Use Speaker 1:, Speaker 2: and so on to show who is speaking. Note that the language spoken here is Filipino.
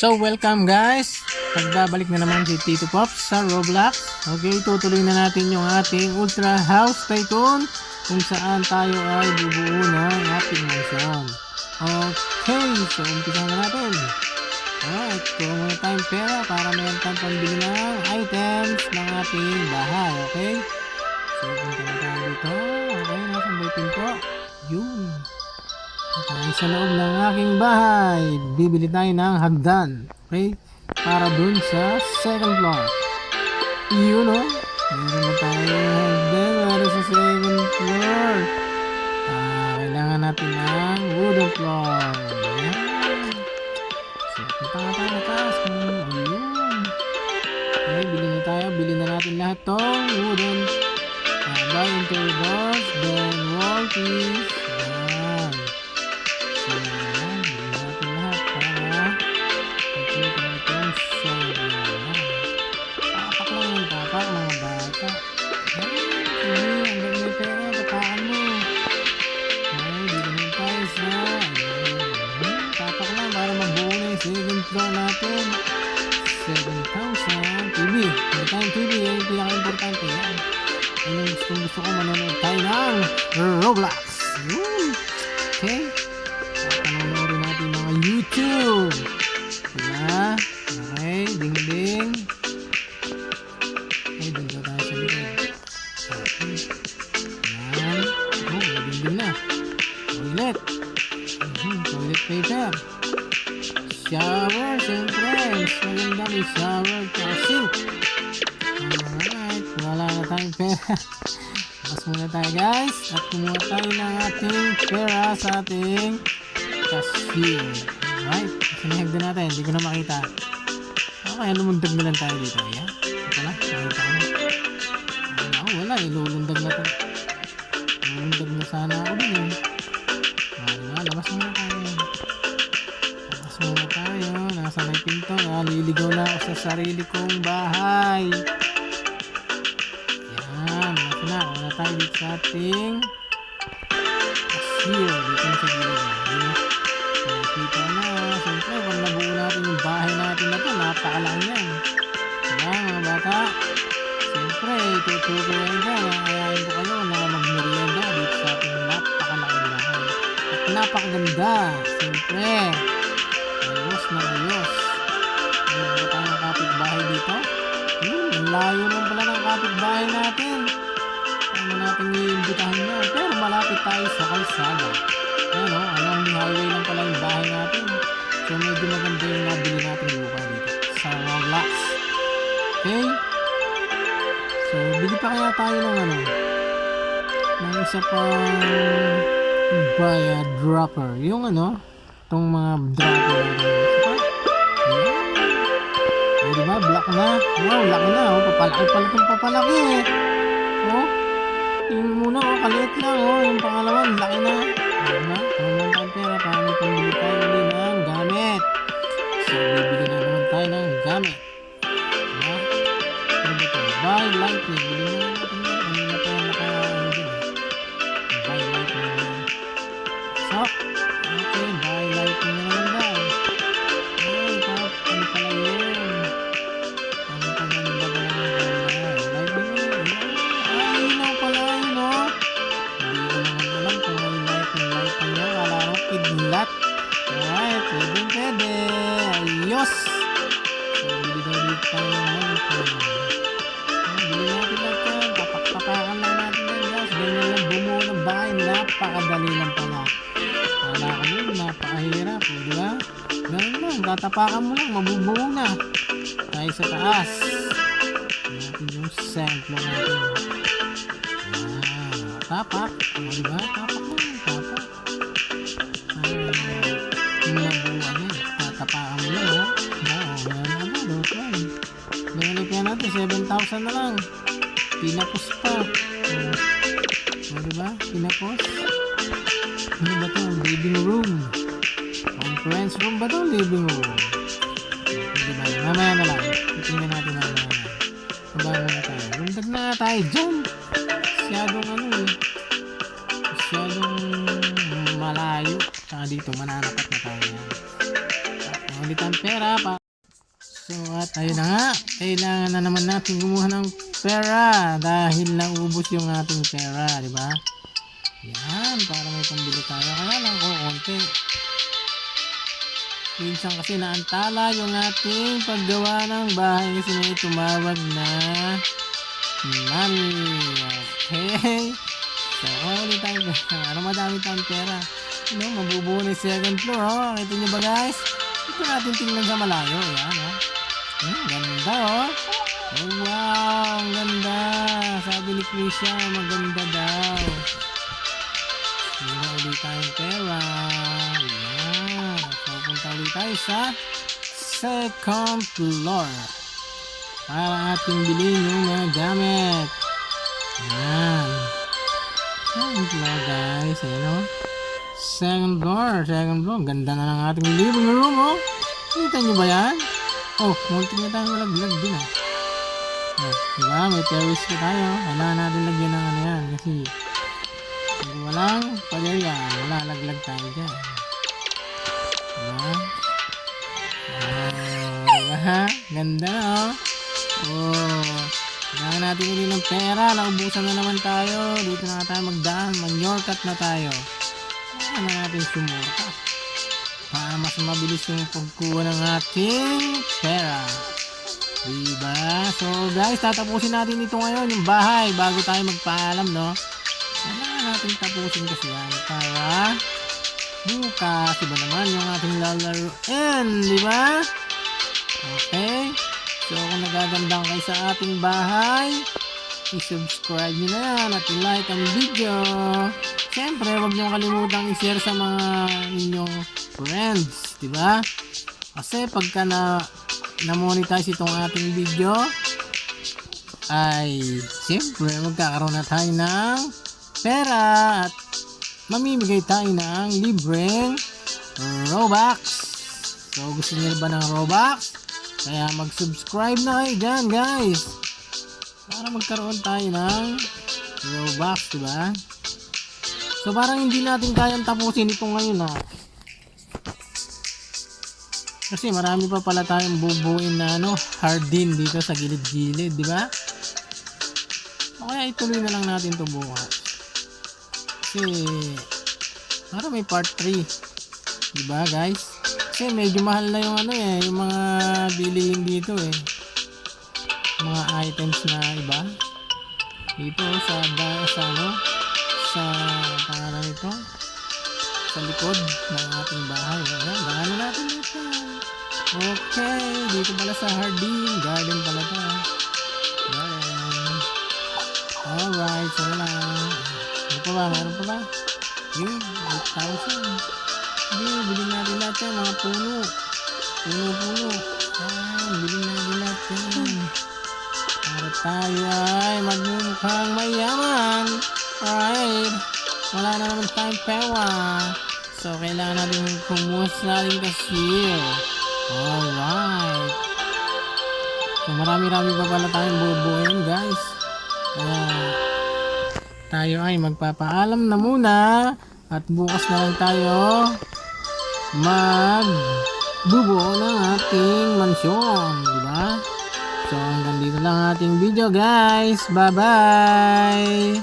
Speaker 1: So welcome guys, pagbabalik na naman si Tito Pops sa Roblox. Okay, tutuloy na natin yung ating Ultra House Tycoon kung saan tayo ay bubuo ng ating mansion. Okay, so umpisa na natin. Alright, kuha muna tayong pera para meron tayong pambili ng items ng ating bahay. Okay, so punta na tayo dito. Okay, nasan ba yung pinto? Yun, tayo sa loob ng aking bahay. Bibili tayo ng hagdan. Okay, para dun sa second floor. Yun o, meron na tayo hagdan para sa second floor. Kailangan natin ng wooden floor. Ayan. So punta nga tayo na taas. Ayun. Okay, bili na natin lahat tong wooden buy interior doors, then wall piece. Ayan. So ayan, bili natin lahat para complete na itong solid na. Ayan. Tapak lang yung tapak mga bata. Ayan, sige, hanggang may pera, tapakan mo. Okay, dito naman tayo sa tapak lang para mabuo na yung second floor natin. 7,000 TV. May tayong TV, yan yung pinaka-importante. Yan. Yan yung gusto ko manonood tayo ng Roblox. Okay. Panonoodin natin mga YouTube. Diba? Okay. Ding ding. Okay. Dito tayo sa likod. Okay. Yan. Oh, ding ding na. Toilet. Toilet paper. Shower. Siyempre. Maganda may shower. Sink. Alright. Wala na tayong pera. Bakas muna tayo guys. At kumuha tayo ng ating pera sa ating cashier. Alright. Sinihagda natin. Hindi ko na makita. Okay. Lumundag na lang tayo dito. Ayan. Ito na. Nakita ko na. Wala. Ilulundag na to. Ilulundag na sana ako din eh. Labas muna tayo. Labas muna tayo. Nasa may pinto. Liligaw na ako sa sarili kong bahay. Ayan. Nasa na. Wala tayo dito sa ating cashier. Dito yung sa gilid. Nakita na. Siyempre, kung nabuo natin yung bahay natin na ito, napakalang yan. Diba mga bata? Siyempre, tuturuan ka. Ayayin ko kayo na magmerienda dito sa ating napakalaking bahay. At napakaganda. Siyempre, ayos na ayos. Ano ba tayo ng kapitbahay dito? Ang layo lang pala ng kapitbahay natin. Ano natin iimbitahan na. Pero malapit tayo sa kalsada. Ayan o, along the highway lang pala yung bahay natin. So medyo maganda yung nabili natin lupa dito sa Roblox. Okay? So bili pa kaya tayo ng ng isa pang buy a dropper. Yung itong mga dropper natin. Ayan. O diba, black na. Wow, laki na. Papalaki pala itong papalaki eh. Yung muna kaliit lang. Yung pangalawa, laki na. Diba? Kumaman tayong pera para may pambili tayo ulit ng gamit. So bibili na naman tayo ng gamit. Diba? Ano ba ito? Buy lightning. Bili na natin yan. Ano na tayo buy lightning. So, okay, buy lightning na naman daw. Ay, ano pala yun? Ano pala yung bagay ng lightning na yun? Ay, ilaw pala yun Hindi ko naman alam kung may lightning niya. Wala akong kidlat. Alright, pwede. Ayos! So, bili daw dito tayo naman. Bili natin lang yan. Tapak-tapakan lang natin yan guys. Ganyan lang bumuo ng bahay. Napakadali lang pala. Wala ko nun, napakahirap. Diba? Ganun lang, tatapakan mo lang, mabubuo na. Tayo sa taas. Natin yung second floor natin. Tapak. Diba? Tapak lang, tapak. Yung nabuuan yan. Tatapakan mo lang, Meron na ba? Ganun yan natin, 7,000 na lang. Pinapos pa. Diba? Pinapos. Ano ba ito? Living room. Conference room ba ito? Living room. Diba? Mamaya na lang. Titingnan natin mamaya na. Mabago na tayo. Lundag na tayo dyan. Masyadong malayo. Saka dito mananapat na tayo. ulit ang pera pa. So at ayun na nga, kailangan na naman natin kumuha ng pera dahil naubos yung ating pera, di ba? Yan, para may pambili tayo. Kaya lang konti. Minsan kasi naantala yung ating paggawa ng bahay kasi may tumawag na money. Okay? So, ulit tayo. Madami tayong pera. Mabubuo na yung second floor. Oh. Kita nyo ba guys? Ito natin tingnan sa malayo. Yan, oh. Ganda, oh. Oh, wow, ang ganda. Sabi ni Krisha, maganda daw. Sino ulit tayong pera. Yan. So, punta ulit tayo sa second floor. Para ating bilhin yung mga gamit. Yan. Second floor guys. Ayan o. Second floor. Ganda na ng ating living room o. Kita nyo ba yan? Oh, muntik na tayong malaglag din ah. Oh, diba? May terrace pa tayo. Kailangan natin lagyan ng ano yan. Kasi kung walang palyaya, wala laglag tayo dyan. Diba? Oh, ganda na oh. Oh, kailangan natin ulit ng pera. Naubusan na naman tayo. Dito na tayo magdaan. Manyorkat na tayo. Kailangan na natin sumorkat para mas mabilis yung pagkuha ng ating pera. Diba? So guys, tatapusin natin ito ngayon, yung bahay, bago tayo magpaalam, no? Kailangan natin tapusin kasi yan para bukas, diba naman yung ating lalaruin, diba? Okay? So kung nagagandang kayo sa ating bahay, i-subscribe nyo na yan at i-like ang video. Siyempre, huwag nyo kalimutang i-share sa mga inyong friends, diba? Kasi pagka na-monetize itong ating video, ay siyempre magkakaroon na tayo ng pera at mamimigay tayo ng libreng Robux. So gusto niyo ba ng Robux? Kaya mag-subscribe na kayo dyan guys para magkaroon tayo ng Robux, diba? So parang hindi natin kayang tapusin ito ngayon ha. Kasi marami pa pala tayong bubuin na hardin dito sa gilid-gilid, di ba? O kaya ituloy na lang natin to bukas. Kasi para may part 3. Di ba, guys? Kasi medyo mahal na yung yung mga bilihin dito eh. Mga items na iba. Dito sa pangalan nito. Sa likod ng ating bahay. Ayan, gano'n natin ito. Okay, dito pala sa garden pala ito. Garden. Alright, so na lang. Ano pa ba? Meron pa ba? Yun, 8,000. Hindi, bilhin natin lahat yan, mga puno. Puno. Ayan, bilhin natin lahat yan. Para tayo ay magmumukhang mayaman. Alright. Wala na naman tayong pera. So, kailangan natin kumuha natin cashier. Alright. So, marami-rami pa pala tayong bubuin, guys. Kaya, tayo ay magpapaalam na muna. At bukas na lang tayo magbubuo ng ating mansyon. Diba? So, hanggang dito lang ating video, guys. Bye-bye!